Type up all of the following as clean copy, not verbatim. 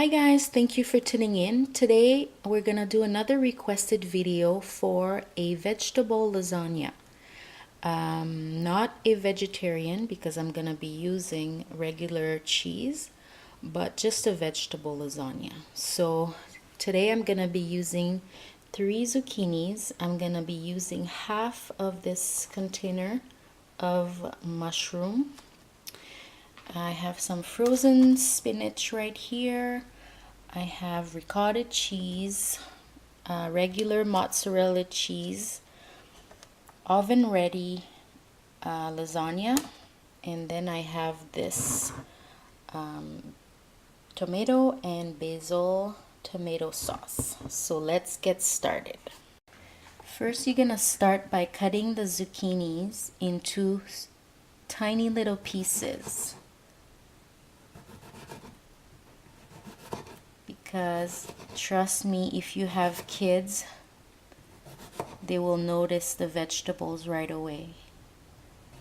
Hi guys, thank you for tuning in. Today we're gonna do another requested video for a vegetable lasagna. Not a vegetarian because I'm gonna be using regular cheese, but just a vegetable lasagna. So today I'm gonna be using 3 zucchinis. I'm gonna be using half of this container of mushroom. I have some frozen spinach right here. I have ricotta cheese, regular mozzarella cheese, oven ready lasagna, and then I have this tomato and basil tomato sauce. So let's get started. First, you're gonna start by cutting the zucchinis into tiny little pieces. Because trust me, if you have kids, they will notice the vegetables right away.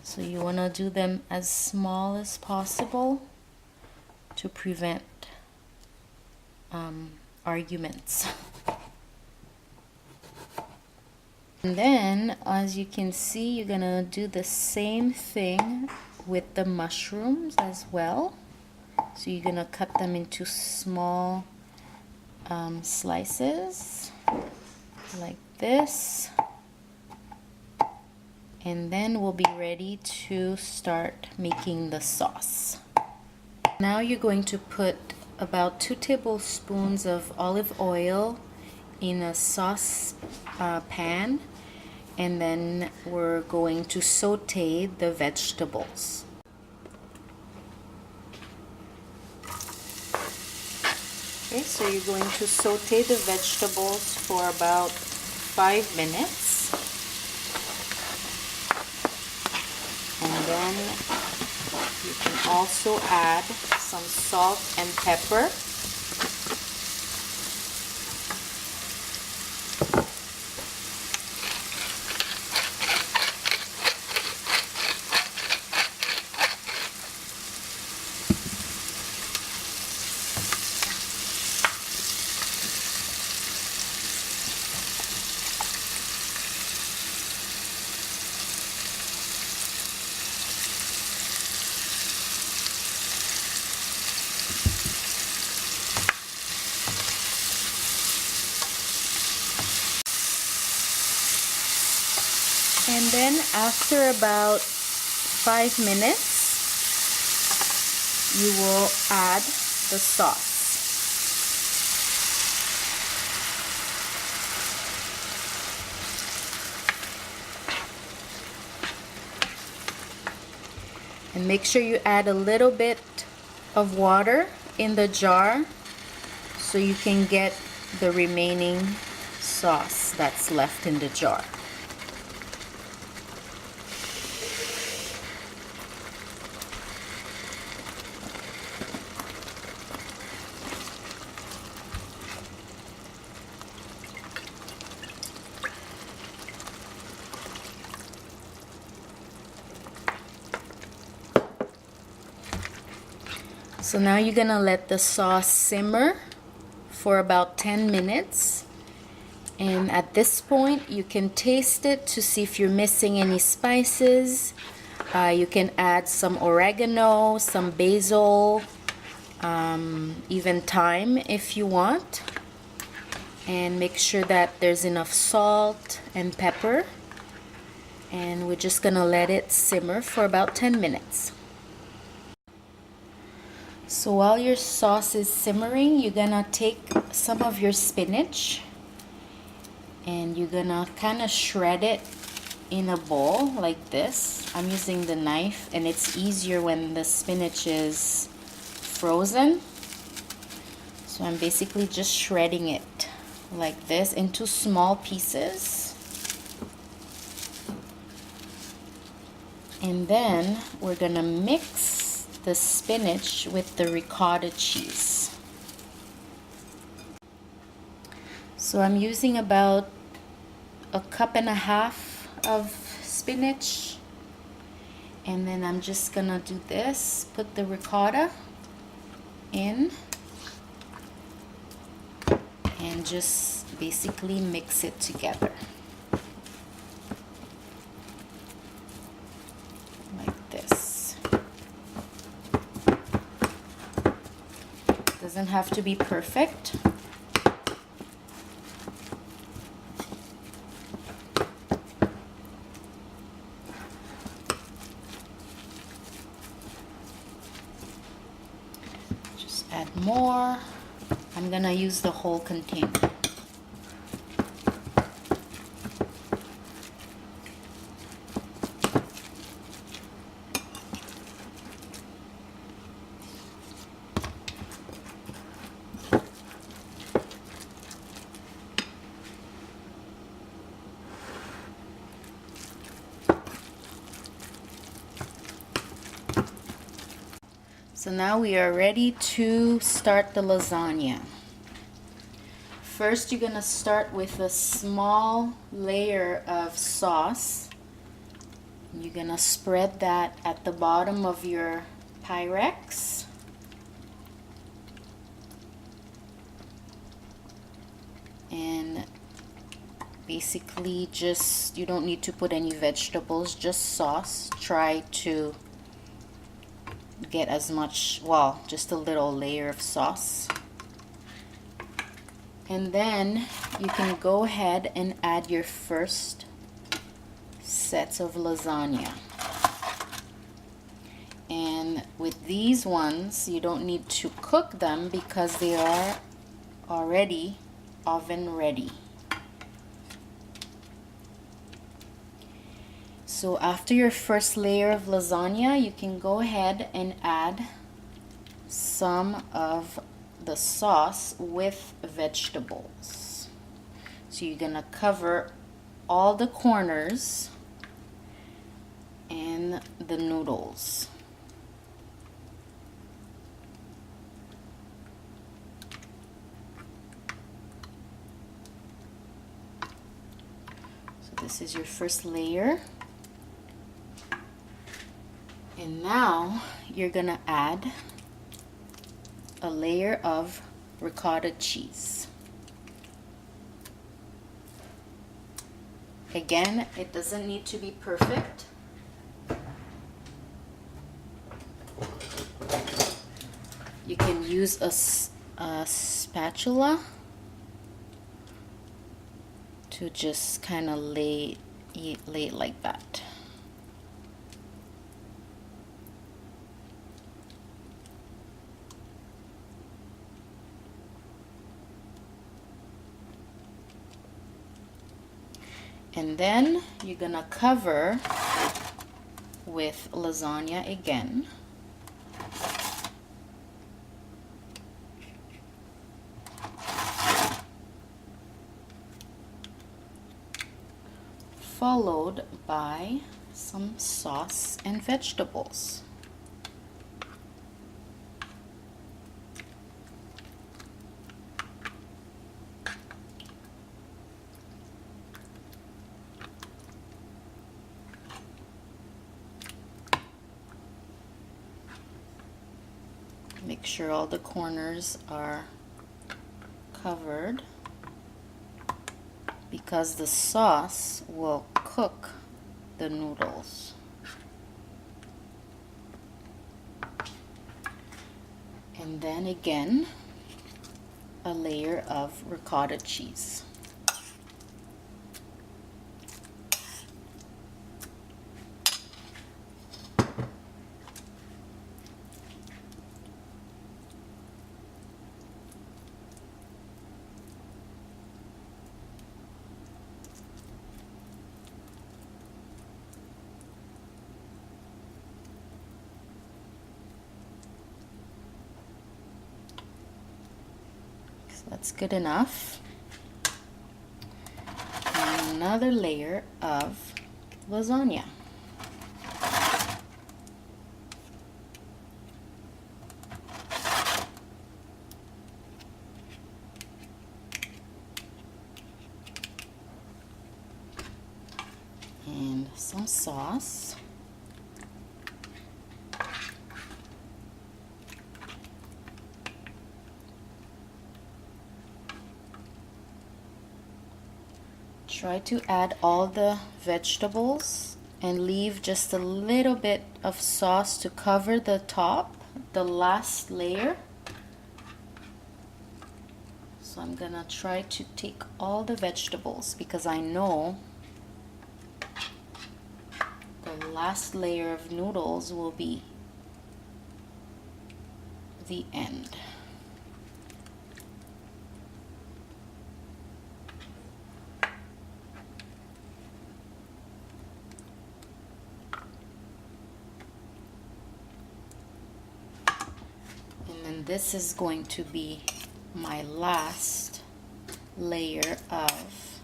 So you want to do them as small as possible to prevent arguments. And then, as you can see, you're gonna do the same thing with the mushrooms as well. So you're gonna cut them into small slices like this, and then we'll be ready to start making the sauce. Now you're going to put about 2 tablespoons of olive oil in a sauce pan, and then we're going to saute the vegetables. Okay, so you're going to saute the vegetables for about 5 minutes. And then you can also add some salt and pepper. And then after about 5 minutes, you will add the sauce. And make sure you add a little bit of water in the jar so you can get the remaining sauce that's left in the jar. So now you're gonna let the sauce simmer for about 10 minutes. And at this point, you can taste it to see if you're missing any spices. You can add some oregano, some basil, even thyme if you want. And make sure that there's enough salt and pepper. And we're just gonna let it simmer for about 10 minutes. So while your sauce is simmering, you're gonna take some of your spinach and you're gonna kind of shred it in a bowl like this. I'm using the knife, and it's easier when the spinach is frozen. So I'm basically just shredding it like this into small pieces. And then we're gonna mix the spinach with the ricotta cheese. So I'm using about 1.5 cups of spinach, and then I'm just gonna do this, put the ricotta in, and just basically mix it together like this. Doesn't have to be perfect. Just add more. I'm gonna use the whole container. So now we are ready to start the lasagna. First, you're gonna start with a small layer of sauce. You're gonna spread that at the bottom of your Pyrex. And basically just, you don't need to put any vegetables, just sauce. Try to get as much, well, just a little layer of sauce. And then you can go ahead and add your first sets of lasagna. And with these ones, you don't need to cook them because they are already oven ready. So after your first layer of lasagna, you can go ahead and add some of the sauce with vegetables. So you're gonna cover all the corners and the noodles. So this is your first layer. And now you're gonna add a layer of ricotta cheese. Again, it doesn't need to be perfect. You can use a spatula to just kind of lay it like that. And then you're gonna cover with lasagna again. Followed by some sauce and vegetables. Make sure all the corners are covered because the sauce will cook the noodles. And then again, a layer of ricotta cheese. That's good enough. And another layer of lasagna. And some sauce. Try to add all the vegetables and leave just a little bit of sauce to cover the top, the last layer. So I'm gonna try to take all the vegetables because I know the last layer of noodles will be the end. And then this is going to be my last layer of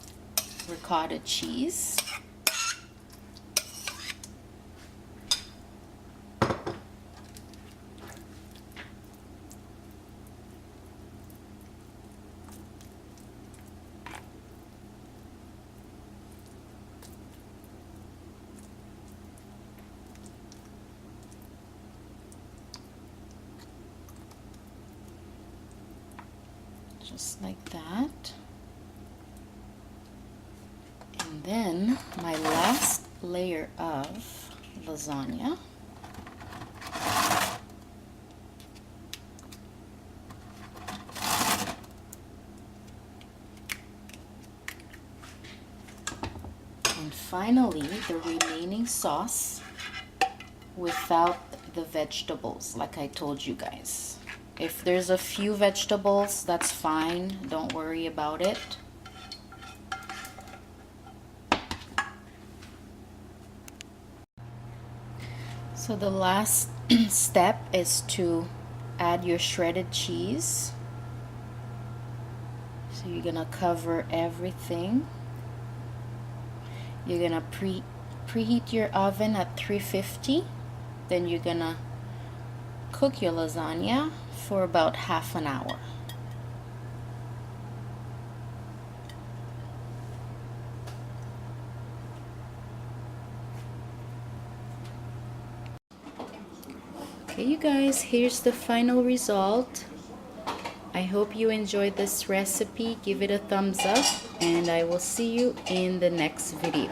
ricotta cheese. Just like that. And then my last layer of lasagna. And finally, the remaining sauce without the vegetables, like I told you guys. If there's a few vegetables, that's fine. Don't worry about it. So the last step is to add your shredded cheese. So you're gonna cover everything. You're gonna preheat your oven at 350. Then you're gonna cook your lasagna for about half an hour. Okay, you guys, here's the final result. I hope you enjoyed this recipe. Give it a thumbs up, and I will see you in the next video.